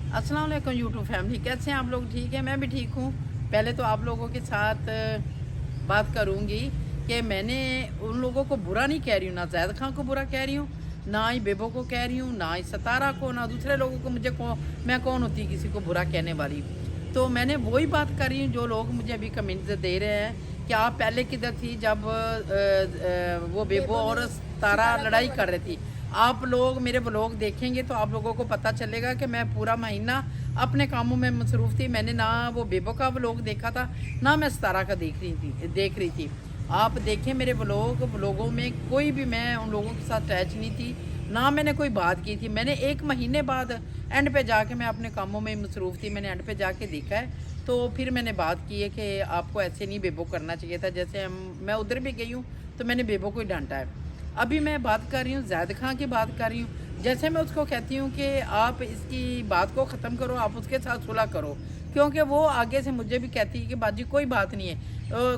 अस्सलाम वालेकुम YouTube family, कैसे हैं आप लोग? ठीक है, मैं भी ठीक हूँ। पहले तो आप लोगों के साथ बात करूँगी कि मैंने उन लोगों को बुरा नहीं कह रही हूँ, ना ज़ैद खान को बुरा कह रही हूँ, ना ही बेबो को कह रही हूँ, ना ही सतारा को, ना दूसरे लोगों को। मैं कौन होती किसी को बुरा कहने वाली? तो मैंने वही बात कर रही हूँ जो लोग मुझे अभी कमेंट्स दे रहे हैं कि आप पहले किधर थी जब वो बेबो और सतारा लड़ाई कर रही थी। आप लोग मेरे व्लॉग देखेंगे तो आप लोगों को पता चलेगा कि मैं पूरा महीना अपने कामों में मसरूफ़ थी। मैंने ना वो बेबो का व्लॉग देखा था, ना मैं सतारा का देख रही थी। आप देखें मेरे व्लॉगों में कोई भी मैं उन लोगों के साथ अटैच नहीं थी, ना मैंने कोई बात की थी। मैंने 1 महीने बाद एंड पे जाके, मैं अपने कामों में मसरूफ़ थी, मैंने एंड पे जाके देखा है तो फिर मैंने बात की है कि आपको ऐसे नहीं बेबो करना चाहिए था। जैसे मैं उधर भी गई हूँ तो मैंने बेबो को ही डांटा है। अभी मैं बात कर रही हूँ ज़ैद खां की बात कर रही हूँ। जैसे मैं उसको कहती हूँ कि आप इसकी बात को ख़त्म करो, आप उसके साथ सुलह करो, क्योंकि वो आगे से मुझे भी कहती है कि बाजी कोई बात नहीं है,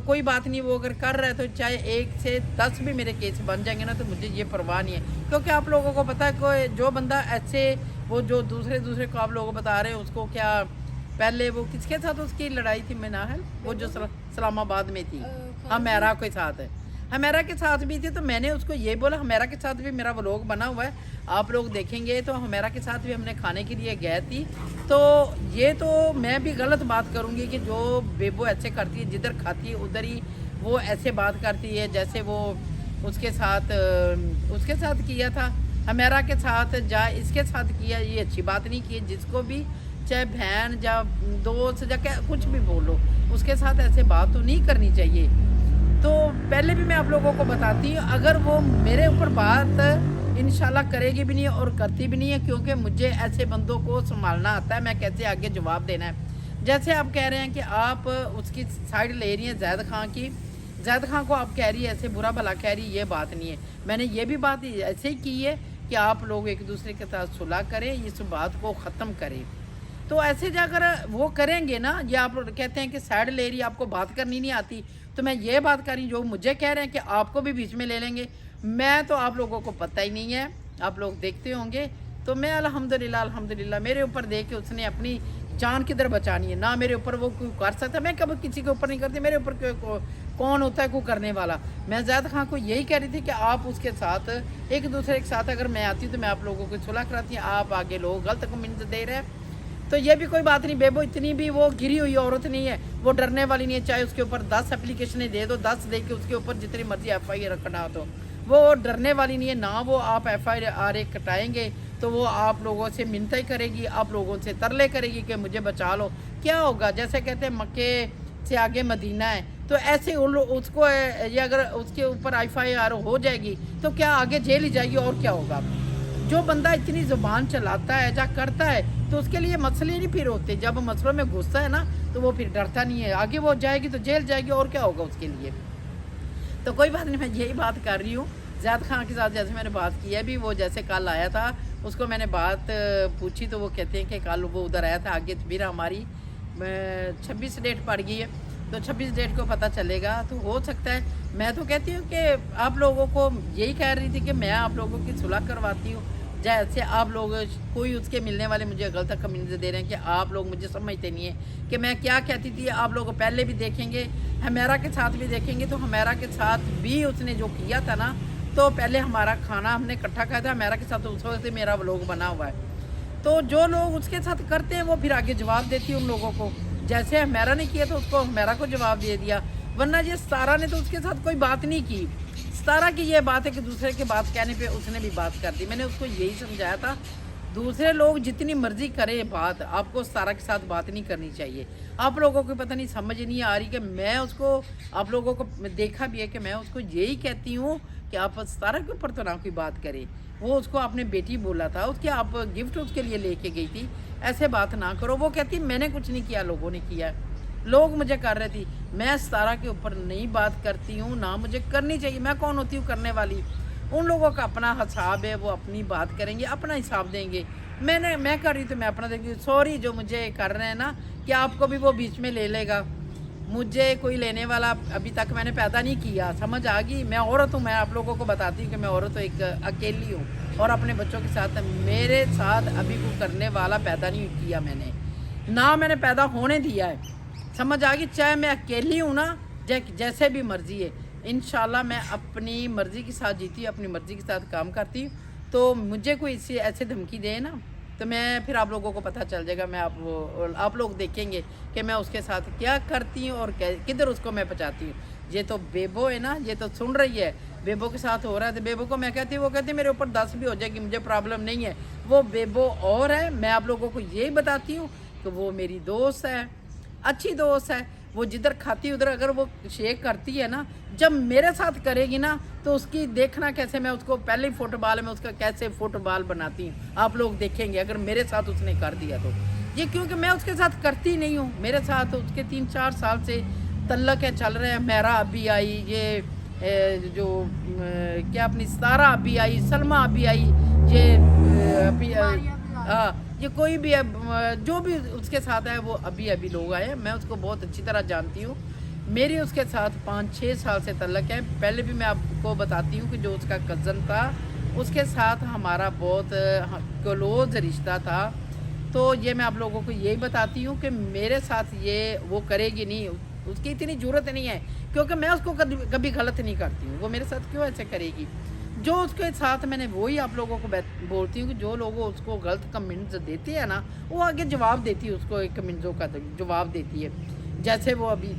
कोई बात नहीं, वो अगर कर रहा है तो चाहे 1 से 10 भी मेरे केस बन जाएंगे ना तो मुझे ये परवाह नहीं है। क्योंकि आप लोगों को पता है कोई जो बंदा ऐसे, वो जो दूसरे को आप लोग बता रहे हैं उसको, क्या पहले वो किसके साथ उसकी लड़ाई थी? मैं ना है वो जो इस्लामाबाद में थी, हमेरा के साथ है, हमेरा के साथ भी थी। तो मैंने उसको ये बोला, हमेरा के साथ भी मेरा व्लॉग बना हुआ है, आप लोग देखेंगे। तो हमेरा के साथ भी हमने खाने के लिए गए थी। तो ये तो मैं भी गलत बात करूँगी कि जो बेबो ऐसे करती है, जिधर खाती है उधर ही वो ऐसे बात करती है, जैसे वो उसके साथ किया था, हमेरा के साथ जा इसके साथ किया। ये अच्छी बात नहीं की। जिसको भी चाहे बहन या दोस्त या क्या कुछ भी बोलो, उसके साथ ऐसे बात तो नहीं करनी चाहिए। तो पहले भी मैं आप लोगों को बताती हूँ, अगर वो मेरे ऊपर बात इंशाल्लाह करेगी भी नहीं और करती भी नहीं है, क्योंकि मुझे ऐसे बंदों को संभालना आता है, मैं कैसे आगे जवाब देना है। जैसे आप कह रहे हैं कि आप उसकी साइड ले रही हैं ज़ैद खां की, ज़ैद खां को आप कह रही है ऐसे बुरा भला कह रही है, ये बात नहीं है। मैंने ये भी बात ऐसे ही की है कि आप लोग एक दूसरे के साथ सुलह करें, इस बात को ख़त्म करें। तो ऐसे जाकर वो करेंगे ना, ये आप लोग कहते हैं कि साइड ले रही, आपको बात करनी नहीं आती, तो मैं ये बात कर रही जो मुझे कह रहे हैं कि आपको भी बीच में ले लेंगे। मैं तो आप लोगों को पता ही नहीं है, आप लोग देखते होंगे। तो मैं अल्हम्दुलिल्लाह मेरे ऊपर देख के उसने अपनी जान किधर बचानी है, ना मेरे ऊपर वो कोई कर सकता। मैं कभी किसी के ऊपर नहीं करती, मेरे ऊपर कौन होता है कोई करने वाला। मैं ज़ैद खां को यही कह रही थी कि आप उसके साथ एक दूसरे के साथ अगर मैं आती तो मैं आप लोगों को सुलह कराती। आप आगे लोग गलत कमेंट दे रहे हैं, तो ये भी कोई बात नहीं। बेबो इतनी भी वो गिरी हुई औरत नहीं है, वो डरने वाली नहीं है। चाहे उसके ऊपर 10 एप्लीकेशनें दे दो, 10 दे के उसके ऊपर जितनी मर्जी FIR कटा दो, वो डरने वाली नहीं है ना। वो आप FIR कटाएंगे तो वो आप लोगों से मिन्नतें करेगी, आप लोगों से तरले करेगी कि मुझे बचा लो। क्या होगा? जैसे कहते हैं मक्के से आगे मदीना है, तो ऐसे उसको ये अगर उसके ऊपर FIR हो जाएगी तो क्या आगे जेल ही जाएगी और क्या होगा? जो बंदा इतनी ज़ुबान चलाता है या करता है तो उसके लिए मसले नहीं फिर होते। जब मसलों में घुसता है ना तो वो फिर डरता नहीं है, आगे वो जाएगी तो जेल जाएगी और क्या होगा उसके लिए। तो कोई बात नहीं, मैं यही बात कर रही हूँ ज़ैद खां के साथ। जैसे मैंने बात की है भी, वो जैसे कल आया था, उसको मैंने बात पूछी तो वो कहते हैं कि कल वो उधर आया था। आगे फिर हमारी 26 डेट पड़ गई है, तो 26 डेट को पता चलेगा। तो हो सकता है, मैं तो कहती हूँ कि आप लोगों को यही कह रही थी कि मैं आप लोगों की सुलह करवाती हूँ। जैसे आप लोग, कोई उसके मिलने वाले मुझे गलत कमेंट दे रहे हैं कि आप लोग मुझे समझते नहीं है कि मैं क्या कहती थी। आप लोग पहले भी देखेंगे, हमेरा के साथ भी देखेंगे, तो हमेरा के साथ भी उसने जो किया था ना, तो पहले हमारा खाना हमने इकट्ठा खाया था हमेरा के साथ, तो उस वक्त से मेरा व्लॉग बना हुआ है। तो जो लोग उसके साथ करते हैं वो फिर आगे जवाब देती है उन लोगों को। जैसे हमेरा ने किया तो उसको हमेरा को जवाब दे दिया, वरना ये सतारा ने तो उसके साथ कोई बात नहीं की। सतारा की ये बात है कि दूसरे की बात कहने पे उसने भी बात कर दी। मैंने उसको यही समझाया था, दूसरे लोग जितनी मर्जी करें बात, आपको सतारा के साथ बात नहीं करनी चाहिए। आप लोगों को पता नहीं समझ नहीं आ रही कि मैं उसको, आप लोगों को देखा भी है कि मैं उसको यही कहती हूँ कि आप सतारा के ऊपर तो ना कोई बात करें। वो उसको आपने बेटी बोला था, उसके आप गिफ्ट उसके लिए लेके गई थी, ऐसे बात ना करो। वो कहती मैंने कुछ नहीं किया, लोगों ने किया, लोग मुझे कर रहे थी। मैं सतारा के ऊपर नहीं बात करती हूँ, ना मुझे करनी चाहिए। मैं कौन होती हूँ करने वाली? उन लोगों का अपना हिसाब है, वो अपनी बात करेंगे, अपना हिसाब देंगे। मैं कर रही तो मैं अपना देंगी। सॉरी जो मुझे कर रहे हैं ना कि आपको भी वो बीच में ले लेगा, मुझे कोई लेने वाला अभी तक मैंने पैदा नहीं किया, समझ आ गई। मैं औरत हूँ, मैं आप लोगों को बताती हूँ कि मैं औरत हूँ, एक अकेली हूँ और अपने बच्चों के साथ। मेरे साथ अभी कोई करने वाला पैदा नहीं किया मैंने, ना मैंने पैदा होने दिया है, समझ आ गई। चाहे मैं अकेली हूँ ना, जैसे भी मर्जी है, इंशाल्लाह मैं अपनी मर्ज़ी के साथ जीती हूँ, अपनी मर्ज़ी के साथ काम करती हूँ। तो मुझे कोई इसी ऐसे धमकी दे ना, तो मैं फिर आप लोगों को पता चल जाएगा, मैं आप लोग देखेंगे कि मैं उसके साथ क्या करती हूँ और किधर उसको मैं पहुँचाती हूँ। ये तो बेबो है ना, ये तो सुन रही है, बेबो के साथ हो रहा है, तो बेबो को मैं कहती हूँ, वो कहती है मेरे ऊपर 10 भी हो जाएगी, मुझे प्रॉब्लम नहीं है। वो बेबो और है, मैं आप लोगों को यही बताती हूँ कि वो मेरी दोस्त है, अच्छी दोस्त है। वो जिधर खाती है उधर अगर वो शेक करती है ना, जब मेरे साथ करेगी ना, तो उसकी देखना कैसे मैं उसको पहले ही फुटबॉल में उसका कैसे फुटबॉल बनाती हूँ, आप लोग देखेंगे अगर मेरे साथ उसने कर दिया तो। ये क्योंकि मैं उसके साथ करती नहीं हूँ, मेरे साथ उसके 3-4 साल से तल्लक है, चल रहे हैं। मेरा अभी आई, ये जो क्या अपनी सारा अभी आई, सलमा अभी आई, ये अभी ये कोई भी जो भी उसके साथ है वो अभी अभी लोग आए, मैं उसको बहुत अच्छी तरह जानती हूँ। मेरी उसके साथ 5-6 साल से तल्लक है। पहले भी मैं आपको बताती हूँ कि जो उसका कज़न था उसके साथ हमारा बहुत क्लोज रिश्ता था। तो ये मैं आप लोगों को यही बताती हूँ कि मेरे साथ ये वो करेगी नहीं, उसकी इतनी ज़रूरत नहीं है, क्योंकि मैं उसको कभी गलत नहीं करती हूँ। वो मेरे साथ क्यों ऐसे करेगी? जो उसके साथ मैंने वही आप लोगों को बोलती हूँ कि जो लोग उसको गलत कमेंट्स देते हैं ना, वो आगे जवाब देती है, उसको एक कमेंट्सों का जवाब देती है। जैसे वो अभी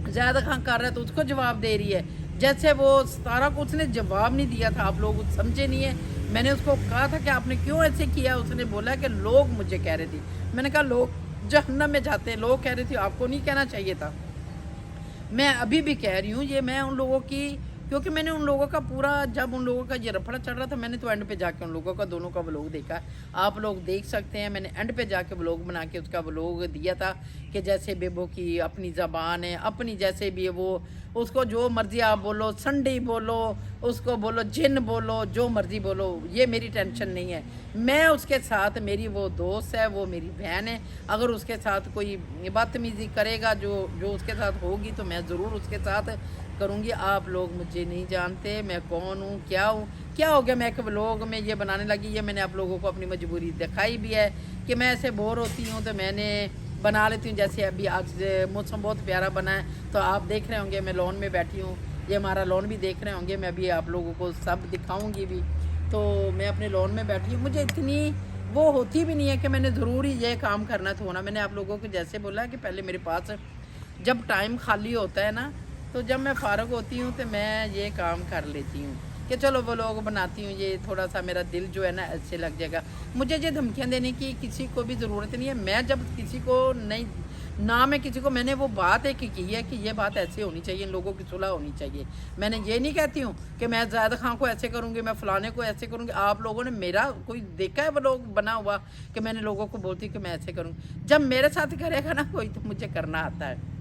ज़्यादा खां कर रहा है तो उसको जवाब दे रही है। जैसे वो सारा को उसने जवाब नहीं दिया था, आप लोग समझे नहीं है। मैंने उसको कहा था कि आपने क्यों ऐसे किया, उसने बोला कि लोग मुझे कह रहे थे। मैंने कहा लोग जहन्नम में जाते हैं, लोग कह रहे थे, आपको नहीं कहना चाहिए था। मैं अभी भी कह रही हूँ, ये मैं उन लोगों की, क्योंकि मैंने उन लोगों का पूरा, जब उन लोगों का ये रफड़ा चल रहा था, मैंने तो एंड पे जाके उन लोगों का दोनों का व्लॉग देखा। आप लोग देख सकते हैं, मैंने एंड पे जाके व्लॉग बना के उसका व्लॉग दिया था कि जैसे बेबो की अपनी ज़बान है, अपनी जैसे भी है वो, उसको जो मर्जी आप बोलो, संडे बोलो, उसको बोलो जिन बोलो, जो मर्जी बोलो, ये मेरी टेंशन नहीं है। मैं उसके साथ, मेरी वो दोस्त है, वो मेरी बहन है। अगर उसके साथ कोई बदतमीज़ी करेगा जो उसके साथ होगी, तो मैं ज़रूर उसके साथ करूँगी। आप लोग मुझे नहीं जानते, मैं कौन हूँ, क्या हूँ, क्या हो गया मैं एक व्लॉग में ये बनाने लगी। ये मैंने आप लोगों को अपनी मजबूरी दिखाई भी है कि मैं ऐसे बोर होती हूँ तो मैंने बना लेती हूँ। जैसे अभी आज मौसम बहुत प्यारा बना है, तो आप देख रहे होंगे मैं लॉन में बैठी हूँ, ये हमारा लॉन भी देख रहे होंगे, मैं अभी आप लोगों को सब दिखाऊँगी भी। तो मैं अपने लॉन में बैठी हूँ, मुझे इतनी वो होती भी नहीं है कि मैंने ज़रूरी ये काम करना तो होना। मैंने आप लोगों को जैसे बोला कि पहले मेरे पास जब टाइम खाली होता है ना, तो जब मैं फ़ारग होती हूँ तो मैं ये काम कर लेती हूँ कि चलो वो लोग बनाती हूँ, ये थोड़ा सा मेरा दिल जो है ना ऐसे लग जाएगा। मुझे ये धमकियाँ देने की किसी को भी ज़रूरत नहीं है। मैं जब किसी को नहीं, ना मैं किसी को, मैंने वो बात एक की है कि ये बात ऐसे होनी चाहिए, इन लोगों की सुलह होनी चाहिए। मैंने ये नहीं कहती हूँ कि मैं ज़्यादा खां को ऐसे करूँगी, मैं फ़लाने को ऐसे करूँगी। आप लोगों ने मेरा कोई देखा है वो लोग बना हुआ कि मैंने लोगों को बोलती हूँ कि मैं ऐसे करूँगी? जब मेरे साथ करेगा ना कोई, तो मुझे करना आता है।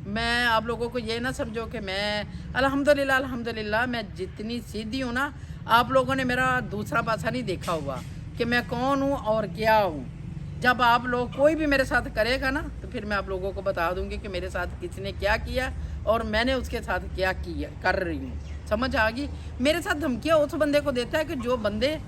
मैं आप लोगों को ये ना समझो कि मैं अल्हम्दुलिल्लाह मैं जितनी सीधी हूँ ना, आप लोगों ने मेरा दूसरा पासा नहीं देखा हुआ कि मैं कौन हूँ और क्या हूँ। जब आप लोग कोई भी मेरे साथ करेगा ना, तो फिर मैं आप लोगों को बता दूंगी कि मेरे साथ किसने क्या किया और मैंने उसके साथ क्या किया कर रही हूँ। समझ आ गई? मेरे साथ धमकियाँ उस बंदे को देता है कि जो बंदे,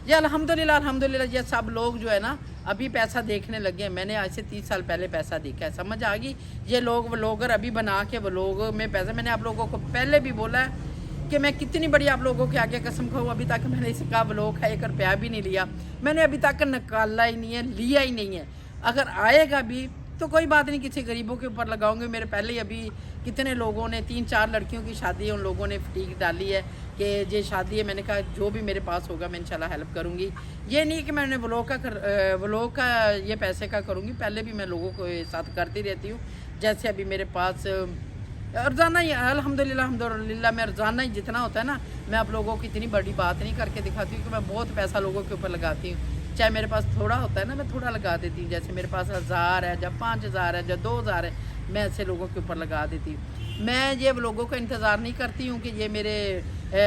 ये अल्हम्दुलिल्लाह ये सब लोग जो है ना अभी पैसा देखने लगे हैं। मैंने आज से 30 साल पहले पैसा देखा है, समझ आ गई? ये लोग व्लॉगर अभी बना के व्लॉग में पैसा, मैंने आप लोगों को पहले भी बोला है कि मैं कितनी बड़ी आप लोगों के आगे कसम खाऊँ, अभी तक मैंने इसका व्लॉग का 1 रुपया भी नहीं लिया। मैंने अभी तक निकाला ही नहीं है, लिया ही नहीं है। अगर आएगा भी तो कोई बात नहीं, किसी गरीबों के ऊपर लगाऊंगे। मेरे पहले ही अभी कितने लोगों ने, 3-4 लड़कियों की शादी है, उन लोगों ने फटीक डाली है कि ये शादी है। मैंने कहा जो भी मेरे पास होगा मैं इंशाल्लाह हेल्प करूँगी। ये नहीं कि मैंने व्लॉग का ये पैसे का करूँगी, पहले भी मैं लोगों को साथ करती रहती हूँ। जैसे अभी मेरे पास रोज़ाना ही अल्हम्दुलिल्लाह मैं रोज़ाना ही जितना होता है ना, मैं आप लोगों की इतनी बड़ी बात नहीं करके दिखाती हूँ कि मैं बहुत पैसा लोगों के ऊपर लगाती हूँ। चाहे मेरे पास थोड़ा होता है ना, मैं थोड़ा लगा देती हूँ। जैसे मेरे पास 1000 है, जब 5000 है, जब 2000 है, मैं ऐसे लोगों के ऊपर लगा देती हूँ। मैं ये व्लॉगों का इंतज़ार नहीं करती हूँ कि ये मेरे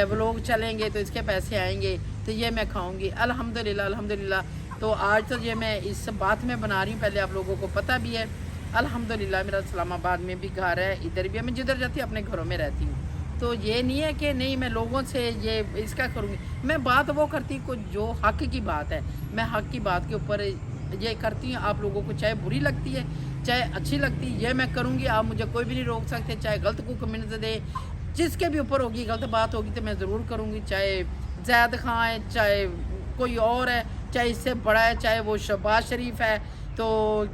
व्लॉग चलेंगे तो इसके पैसे आएंगे तो ये मैं खाऊँगी। अल्हम्दुलिल्लाह। तो आज तो ये मैं इस बात में बना रही हूँ, पहले आप लोगों को पता भी है अल्हम्दुलिल्लाह मेरा इस्लामाबाद में भी घर है, इधर भी है, मैं जिधर जाती हूँ अपने घरों में रहती हूँ। तो ये नहीं है कि नहीं मैं लोगों से ये इसका करूँगी, मैं बात वो करती हूँ जो हक की बात है, मैं हक की बात के ऊपर ये करती हूँ। आप लोगों को चाहे बुरी लगती है चाहे अच्छी लगती है, ये मैं करूँगी, आप मुझे कोई भी नहीं रोक सकते। चाहे गलत को कमेंट दे, जिसके भी ऊपर होगी गलत बात होगी तो मैं ज़रूर करूँगी, चाहे जैद खां है, चाहे कोई और है, चाहे इससे बड़ा है, चाहे वो शहबाज शरीफ है, तो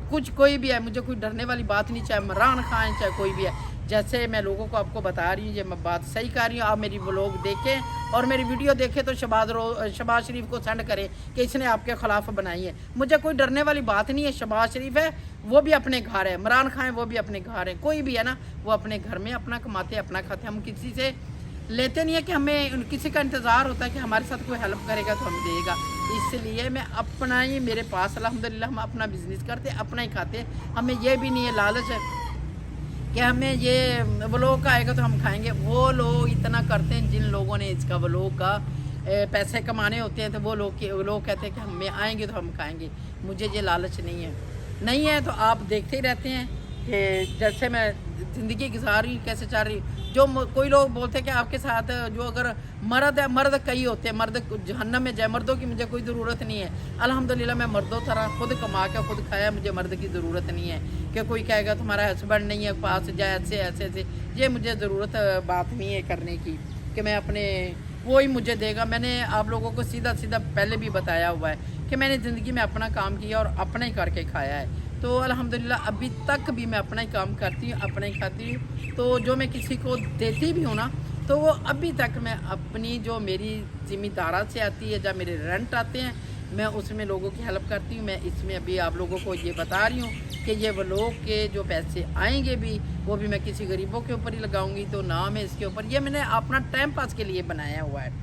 कुछ कोई भी है, मुझे कोई डरने वाली बात नहीं, चाहे इमरान खान है, चाहे कोई भी है। जैसे मैं लोगों को आपको बता रही हूँ, ये मैं बात सही कर रही हूँ, आप मेरी व्लॉग देखें और मेरी वीडियो देखें तो शहबाज शरीफ को सेंड करें कि इसने आपके ख़िलाफ़ बनाई है। मुझे कोई डरने वाली बात नहीं है। शहबाज शरीफ है वो भी अपने घर है, इमरान खान है वो भी अपने घर है, कोई भी है ना वो अपने घर में अपना कमाते अपना खाते। हम किसी से लेते नहीं है कि हमें किसी का इंतज़ार होता है कि हमारे साथ कोई हेल्प करेगा तो हमें देगा। इसलिए मैं अपना ही, मेरे पास अल्हम्दुलिल्लाह हम अपना बिज़नेस करते अपना ही खाते, हमें ये भी नहीं है लालच है कि हमें ये व्लॉग का आएगा तो हम खाएंगे। वो लोग इतना करते हैं जिन लोगों ने इसका व्लॉग का पैसे कमाने होते हैं, तो वो लोग कहते हैं कि हमें आएंगे तो हम खाएंगे। मुझे ये लालच नहीं है तो आप देखते ही रहते हैं कि जैसे मैं ज़िंदगी गुजार रही हूँ, कैसे चल रही हूँ। जो कोई लोग बोलते हैं कि आपके साथ जो अगर मर्द है, मर्द कई होते हैं, मर्द जहन्नम में जाए, मर्दों की मुझे कोई ज़रूरत नहीं है। अल्हम्दुलिल्लाह मैं मर्दों तरह खुद कमा के खुद खाया, मुझे मर्द की ज़रूरत नहीं है कि कोई कहेगा तुम्हारा हस्बैंड नहीं है पास जाए, ऐसे ये मुझे ज़रूरत बात नहीं है करने की कि मैं अपने वो ही मुझे देगा। मैंने आप लोगों को सीधा पहले भी बताया हुआ है कि मैंने ज़िंदगी में अपना काम किया और अपना ही करके खाया है। तो अल्हम्दुलिल्लाह अभी तक भी मैं अपना ही काम करती हूँ, अपना ही खाती हूँ। तो जो मैं किसी को देती भी हूँ ना, तो वो अभी तक मैं अपनी जो मेरी ज़िम्मेदारा से आती है, जब मेरे रेंट आते हैं, मैं उसमें लोगों की हेल्प करती हूँ। मैं इसमें अभी आप लोगों को ये बता रही हूँ कि ये व्लॉग के जो पैसे आएंगे भी वो भी मैं किसी गरीबों के ऊपर ही लगाऊंगी, तो ना मैं इसके ऊपर, ये मैंने अपना टाइम पास के लिए बनाया हुआ है।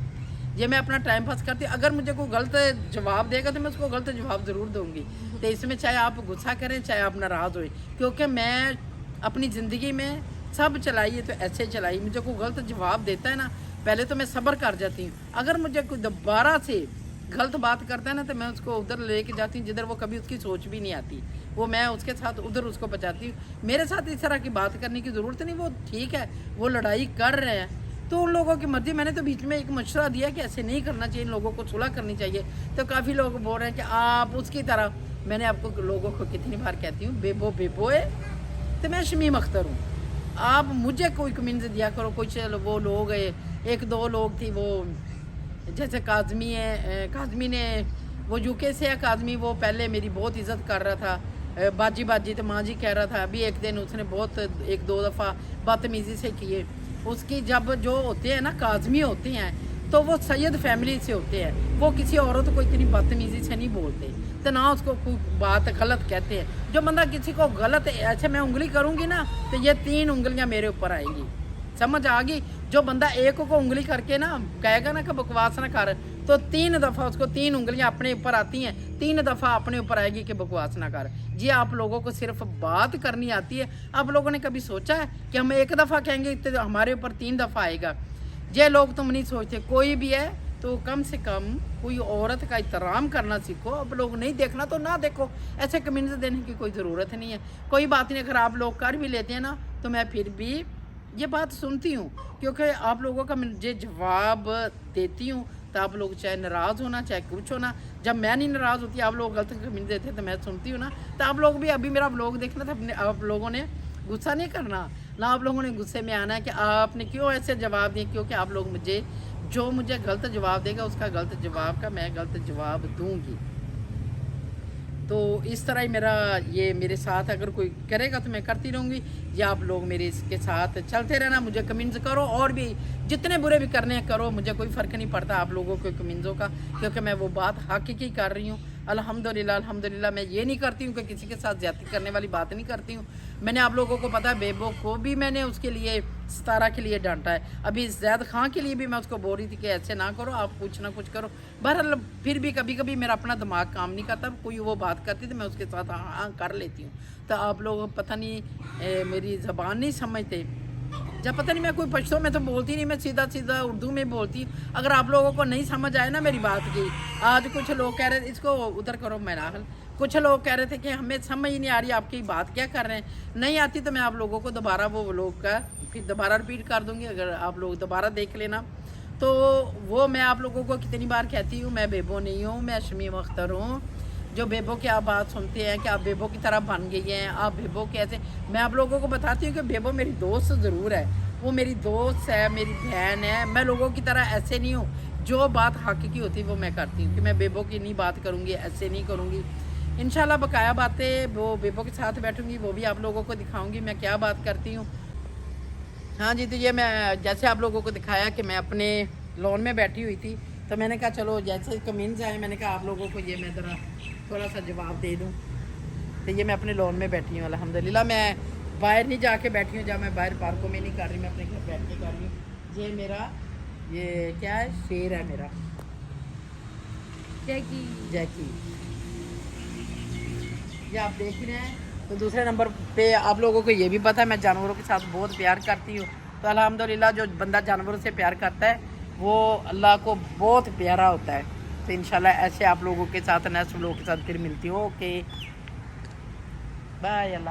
ये मैं अपना टाइम पास करती हूँ। अगर मुझे कोई गलत जवाब देगा तो मैं उसको गलत जवाब ज़रूर दूंगी। तो इसमें चाहे आप गुस्सा करें चाहे आप नाराज़ होए, क्योंकि मैं अपनी ज़िंदगी में सब चलाई है तो ऐसे चलाई। मुझे कोई गलत जवाब देता है ना, पहले तो मैं सब्र कर जाती हूँ। अगर मुझे कोई दोबारा से गलत बात करता है ना, तो मैं उसको उधर लेके जाती हूँ जिधर वो कभी उसकी सोच भी नहीं आती, वो मैं उसके साथ उधर उसको बचाती हूँ। मेरे साथ इस तरह की बात करने की ज़रूरत नहीं। वो ठीक है, वो लड़ाई कर रहे हैं तो उन लोगों की मर्जी। मैंने तो बीच में एक मशवरा दिया कि ऐसे नहीं करना चाहिए, इन लोगों को सुलह करनी चाहिए। तो काफ़ी लोग बोल रहे हैं कि आप उसकी तरह, मैंने आपको लोगों को कितनी बार कहती हूँ बेबो है, तो मैं शमीम अख्तर हूँ। आप मुझे कोई कमेंट दिया करो। कुछ वो लोग एक दो लोग थी, वो जैसे काजमी है, काजमी ने वो यूके से है काजमी, वो पहले मेरी बहुत इज़्ज़त कर रहा था, बाजी तो माँ जी कह रहा था। अभी एक दिन उसने बहुत एक दो दफ़ा बदतमीज़ी से किए। उसकी जब जो होते हैं ना काजमी होते हैं तो वो सैयद फैमिली से होते हैं, वो किसी औरत को इतनी बदतमीज़ी से नहीं बोलते, तो ना उसको कोई बात गलत कहते हैं। जो बंदा किसी को गलत ऐसे मैं उंगली करूँगी ना तो ये 3 उंगलियाँ मेरे ऊपर आएंगी, समझ आ गई। जो बंदा एक को उंगली करके ना कहेगा ना कि बकवास ना कर, तो 3 दफ़ा उसको 3 उंगलियां अपने ऊपर आती हैं, 3 दफ़ा अपने ऊपर आएगी कि बकवास ना कर। जी आप लोगों को सिर्फ बात करनी आती है। आप लोगों ने कभी सोचा है कि हम एक दफ़ा कहेंगे तो हमारे ऊपर 3 दफ़ा आएगा? ये लोग तुम नहीं सोचते। कोई भी है तो कम से कम कोई औरत का एहतराम करना सीखो। अब लोग नहीं देखना तो ना देखो, ऐसे कमेंट्स देने की कोई ज़रूरत नहीं है। कोई बात नहीं, अगर आप लोग कर भी लेते हैं ना तो मैं फिर भी ये बात सुनती हूँ, क्योंकि आप लोगों का मुझे जवाब देती हूँ। तो आप लोग चाहे नाराज़ होना चाहे कुछ होना, जब मैं नहीं नाराज़ होती आप लोग गलत कमेंट देते तो मैं सुनती हूँ ना। तो आप लोग भी अभी मेरा व्लॉग देखना था, आप लोगों ने गुस्सा नहीं करना ना, आप लोगों ने गुस्से में आना है कि आपने क्यों ऐसे जवाब दिए, क्योंकि आप लोग मुझे गलत जवाब देगा उसका गलत जवाब का मैं गलत जवाब दूंगी। तो इस तरह ही मेरे साथ अगर कोई करेगा तो मैं करती रहूँगी, या आप लोग मेरे इसके साथ चलते रहना। मुझे कमेंट्स करो और भी जितने बुरे भी करने हैं करो, मुझे कोई फ़र्क नहीं पड़ता आप लोगों के कमेंट्सों का, क्योंकि मैं वो बात हकीकी कर रही हूँ। अल्हम्दुलिल्लाह मैं ये नहीं करती हूँ कि किसी के साथ ज्यादती करने वाली बात नहीं करती हूँ। मैंने आप लोगों को पता है बेबो को भी मैंने उसके लिए 17 के लिए डांटा है। अभी जैद खां के लिए भी मैं उसको बोल रही थी कि ऐसे ना करो, आप कुछ ना कुछ करो। बहरहाल फिर भी कभी कभी मेरा अपना दिमाग काम नहीं करता, कोई वो बात करती तो मैं उसके साथ हाँ कर लेती हूँ। तो आप लोग पता नहीं मेरी ज़बान नहीं समझते, जब पता नहीं मैं कोई पश्तो में तो बोलती नहीं, मैं सीधा उर्दू में बोलती। अगर आप लोगों को नहीं समझ आए ना मेरी बात की, आज कुछ लोग कह रहे इसको उधर करो, मैं कुछ लोग कह रहे थे कि हमें समझ नहीं आ रही आपकी बात क्या कर रहे हैं। नहीं आती तो मैं आप लोगों को दोबारा वो व्लॉग का फिर दोबारा रिपीट कर दूंगी, अगर आप लोग दोबारा देख लेना। तो वो मैं आप लोगों को कितनी बार कहती हूँ, मैं बेबो नहीं हूँ, मैं शमीम अख्तर हूँ। जो बेबो की आप बात सुनते हैं कि आप बेबो की तरह बन गई हैं, आप बेबो कैसे, मैं आप लोगों को बताती हूँ कि बेबो मेरी दोस्त ज़रूर है, वो मेरी दोस्त है, मेरी बहन है। मैं लोगों की तरह ऐसे नहीं हूँ, जो बात हकीकी होती है वो मैं करती हूँ, कि मैं बेबो की नहीं बात करूँगी, ऐसे नहीं करूँगी। इंशाल्लाह बकाया बातें वो बेबो के साथ बैठूँगी, वो भी आप लोगों को दिखाऊँगी मैं क्या बात करती हूँ। हाँ जी, तो ये मैं जैसे आप लोगों को दिखाया कि मैं अपने लॉन में बैठी हुई थी, तो मैंने कहा चलो जैसे कमेंट्स आए, मैंने कहा आप लोगों को ये मैं ज़रा थोड़ा सा जवाब दे दूँ। तो ये मैं अपने लॉन में बैठी हूँ अल्हम्दुलिल्लाह। मैं बाहर नहीं जाके बैठी हूँ, जहाँ मैं बाहर पार्कों में नहीं कर रही, मैं अपने घर बैठ के कर रही हूँ। ये मेरा ये क्या है, शेर है मेरा, जैकी ये आप देख रहे हैं। तो दूसरे नंबर पे आप लोगों को ये भी पता है मैं जानवरों के साथ बहुत प्यार करती हूँ। तो अल्हम्दुलिल्लाह जो बंदा जानवरों से प्यार करता है वो अल्लाह को बहुत प्यारा होता है। तो इंशाल्लाह ऐसे आप लोगों के साथ नेक्स्ट व्लॉग के साथ फिर मिलती हूँ। ओके बाय, अल्लाह।